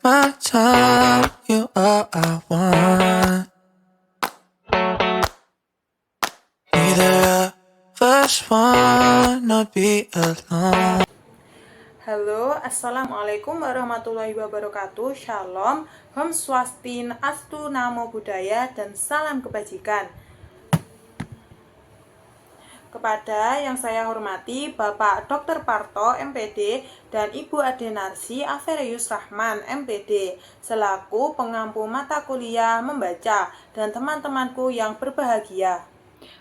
my time, you are I want. Neither of us wanna be alone. Halo, Assalamualaikum warahmatullahi wabarakatuh. Shalom, Om Swastin, Astu, Namo Buddhaya, dan salam kebajikan. Kepada yang saya hormati Bapak Dr. Parto, MPD, dan Ibu Adenarsi Averius Rahman, MPD, selaku pengampu mata kuliah membaca, dan teman-temanku yang berbahagia.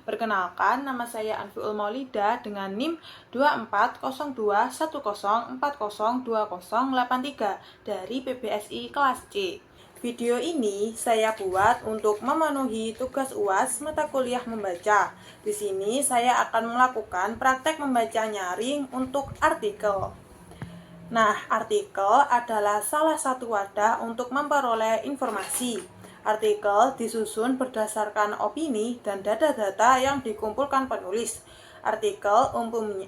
Perkenalkan, nama saya Anfiul Maulida dengan NIM 240210402083 dari PBSI kelas C. Video ini saya buat untuk memenuhi tugas UAS mata kuliah membaca. Di sini saya akan melakukan praktek membaca nyaring untuk artikel. Nah, artikel adalah salah satu wadah untuk memperoleh informasi. Artikel disusun berdasarkan opini dan data-data yang dikumpulkan penulis. Artikel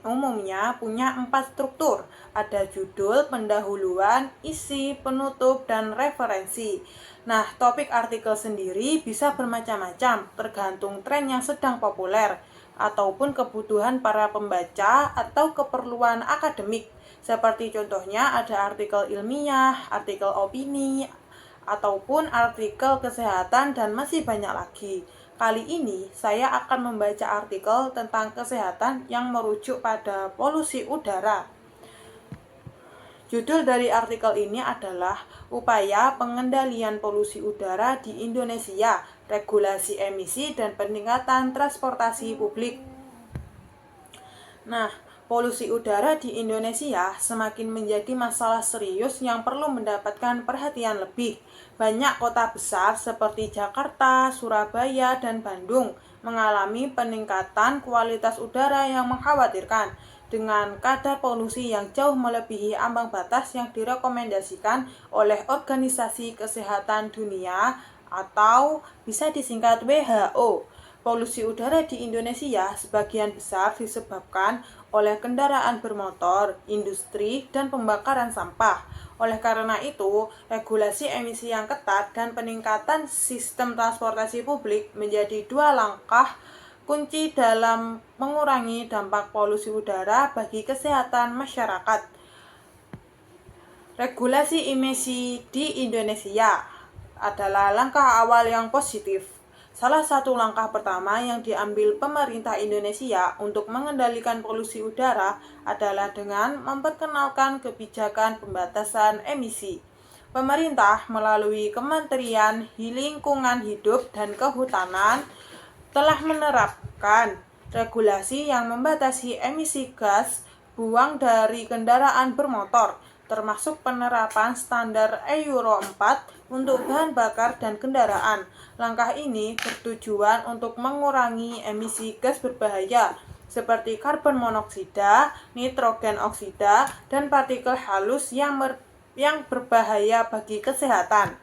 umumnya punya 4 struktur, ada judul, pendahuluan, isi, penutup, dan referensi. Nah, topik artikel sendiri bisa bermacam-macam, tergantung tren yang sedang populer, ataupun kebutuhan para pembaca atau keperluan akademik. Seperti contohnya ada artikel ilmiah, artikel opini, ataupun artikel kesehatan, dan masih banyak lagi. Kali ini saya akan membaca artikel tentang kesehatan yang merujuk pada polusi udara. Judul dari artikel ini adalah Upaya Pengendalian Polusi Udara di Indonesia, Regulasi Emisi dan Peningkatan Transportasi Publik. Nah, polusi udara di Indonesia semakin menjadi masalah serius yang perlu mendapatkan perhatian lebih. Banyak kota besar seperti Jakarta, Surabaya, dan Bandung mengalami peningkatan kualitas udara yang mengkhawatirkan dengan kadar polusi yang jauh melebihi ambang batas yang direkomendasikan oleh Organisasi Kesehatan Dunia atau bisa disingkat WHO. Polusi udara di Indonesia sebagian besar disebabkan oleh kendaraan bermotor, industri, dan pembakaran sampah. Oleh karena itu, regulasi emisi yang ketat dan peningkatan sistem transportasi publik menjadi dua langkah kunci dalam mengurangi dampak polusi udara bagi kesehatan masyarakat. Regulasi emisi di Indonesia adalah langkah awal yang positif. Salah satu langkah pertama yang diambil pemerintah Indonesia untuk mengendalikan polusi udara adalah dengan memperkenalkan kebijakan pembatasan emisi. Pemerintah melalui Kementerian Lingkungan Hidup dan Kehutanan telah menerapkan regulasi yang membatasi emisi gas buang dari kendaraan bermotor, termasuk penerapan standar Euro 4 untuk bahan bakar dan kendaraan. Langkah ini bertujuan untuk mengurangi emisi gas berbahaya seperti karbon monoksida, nitrogen oksida, dan partikel halus yang berbahaya bagi kesehatan.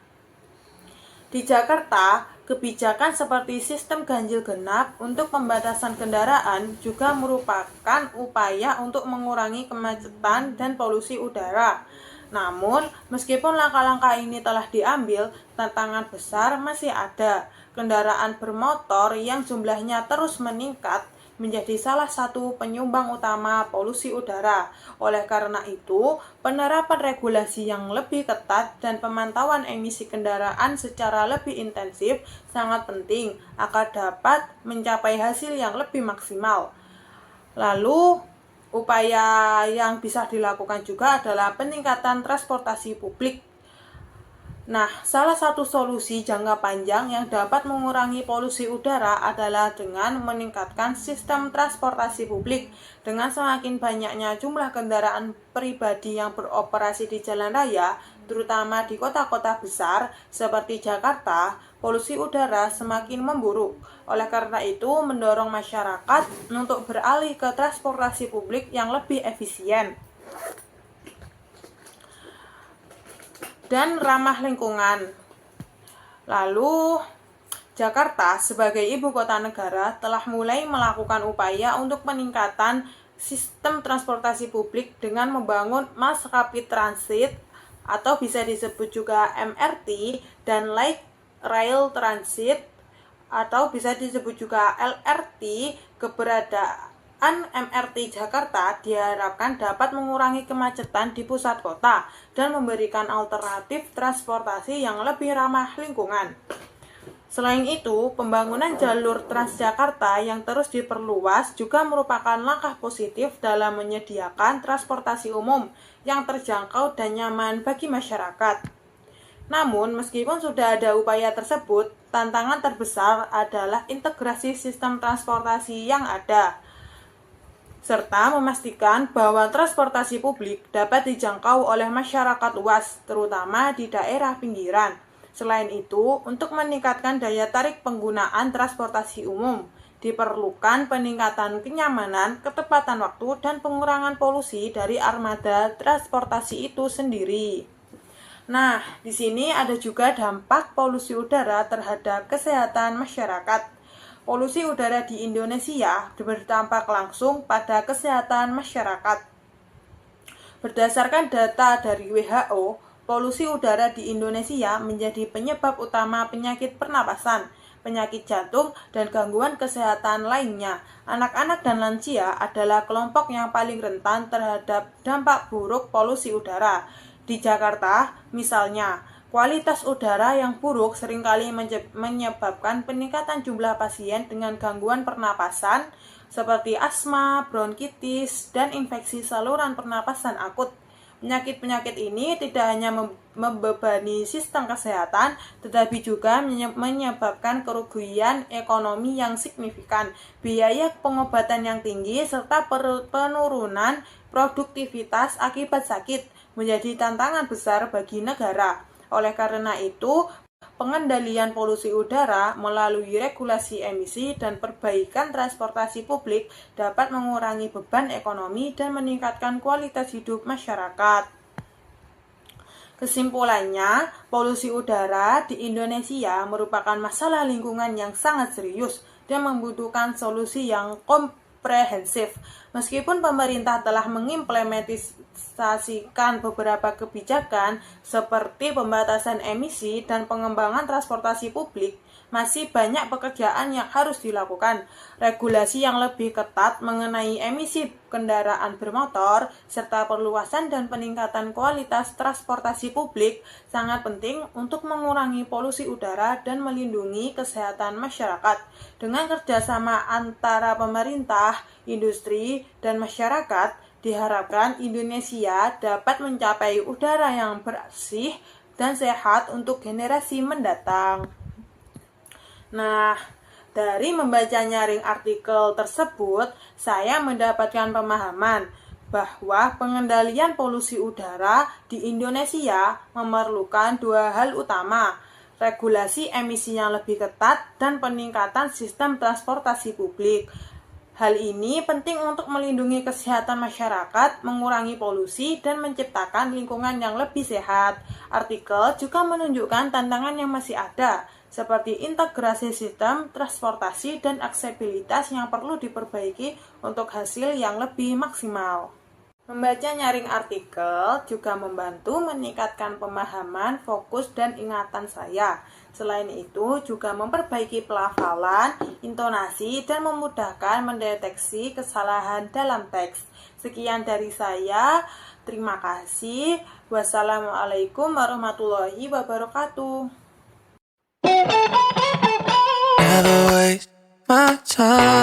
Di Jakarta, kebijakan seperti sistem ganjil genap untuk pembatasan kendaraan juga merupakan upaya untuk mengurangi kemacetan dan polusi udara. Namun, meskipun langkah-langkah ini telah diambil, tantangan besar masih ada. Kendaraan bermotor yang jumlahnya terus meningkat menjadi salah satu penyumbang utama polusi udara. Oleh karena itu, penerapan regulasi yang lebih ketat dan pemantauan emisi kendaraan secara lebih intensif sangat penting agar dapat mencapai hasil yang lebih maksimal. Lalu, upaya yang bisa dilakukan juga adalah peningkatan transportasi publik. Nah, salah satu solusi jangka panjang yang dapat mengurangi polusi udara adalah dengan meningkatkan sistem transportasi publik. Dengan semakin banyaknya jumlah kendaraan pribadi yang beroperasi di jalan raya, terutama di kota-kota besar seperti Jakarta, polusi udara semakin memburuk. Oleh karena itu, mendorong masyarakat untuk beralih ke transportasi publik yang lebih efisien dan ramah lingkungan. Lalu, Jakarta sebagai ibu kota negara telah mulai melakukan upaya untuk peningkatan sistem transportasi publik dengan membangun mass rapid transit atau bisa disebut juga MRT, dan Light Rail Transit atau bisa disebut juga LRT. Keberadaan MRT Jakarta diharapkan dapat mengurangi kemacetan di pusat kota dan memberikan alternatif transportasi yang lebih ramah lingkungan. Selain itu, pembangunan jalur Transjakarta yang terus diperluas juga merupakan langkah positif dalam menyediakan transportasi umum yang terjangkau dan nyaman bagi masyarakat. Namun, meskipun sudah ada upaya tersebut, tantangan terbesar adalah integrasi sistem transportasi yang ada, serta memastikan bahwa transportasi publik dapat dijangkau oleh masyarakat luas, terutama di daerah pinggiran. Selain itu, untuk meningkatkan daya tarik penggunaan transportasi umum, diperlukan peningkatan kenyamanan, ketepatan waktu, dan pengurangan polusi dari armada transportasi itu sendiri. Nah, di sini ada juga dampak polusi udara terhadap kesehatan masyarakat. Polusi udara di Indonesia berdampak langsung pada kesehatan masyarakat. Berdasarkan data dari WHO, polusi udara di Indonesia menjadi penyebab utama penyakit pernapasan, penyakit jantung, dan gangguan kesehatan lainnya. Anak-anak dan lansia adalah kelompok yang paling rentan terhadap dampak buruk polusi udara. Di Jakarta, misalnya, kualitas udara yang buruk seringkali menyebabkan peningkatan jumlah pasien dengan gangguan pernapasan seperti asma, bronkitis, dan infeksi saluran pernapasan akut. Penyakit-penyakit ini tidak hanya membebani sistem kesehatan, tetapi juga menyebabkan kerugian ekonomi yang signifikan, biaya pengobatan yang tinggi, serta penurunan produktivitas akibat sakit, menjadi tantangan besar bagi negara. Oleh karena itu, pengendalian polusi udara melalui regulasi emisi dan perbaikan transportasi publik dapat mengurangi beban ekonomi dan meningkatkan kualitas hidup masyarakat. Kesimpulannya, polusi udara di Indonesia merupakan masalah lingkungan yang sangat serius dan membutuhkan solusi yang komprehensif. Meskipun pemerintah telah mengimplementasikan beberapa kebijakan seperti pembatasan emisi dan pengembangan transportasi publik, masih banyak pekerjaan yang harus dilakukan. Regulasi yang lebih ketat mengenai emisi kendaraan bermotor, serta perluasan dan peningkatan kualitas transportasi publik sangat penting untuk mengurangi polusi udara dan melindungi kesehatan masyarakat. Dengan kerjasama antara pemerintah, industri, dan masyarakat, diharapkan Indonesia dapat mencapai udara yang bersih dan sehat untuk generasi mendatang. Nah, dari membaca nyaring artikel tersebut, saya mendapatkan pemahaman bahwa pengendalian polusi udara di Indonesia memerlukan dua hal utama: regulasi emisi yang lebih ketat dan peningkatan sistem transportasi publik. Hal ini penting untuk melindungi kesehatan masyarakat, mengurangi polusi, dan menciptakan lingkungan yang lebih sehat. Artikel juga menunjukkan tantangan yang masih ada, seperti integrasi sistem transportasi dan aksesibilitas yang perlu diperbaiki untuk hasil yang lebih maksimal. Membaca nyaring artikel juga membantu meningkatkan pemahaman, fokus, dan ingatan saya. Selain itu, juga memperbaiki pelafalan, intonasi, dan memudahkan mendeteksi kesalahan dalam teks. Sekian dari saya. Terima kasih. Wassalamualaikum warahmatullahi wabarakatuh. Never waste my time.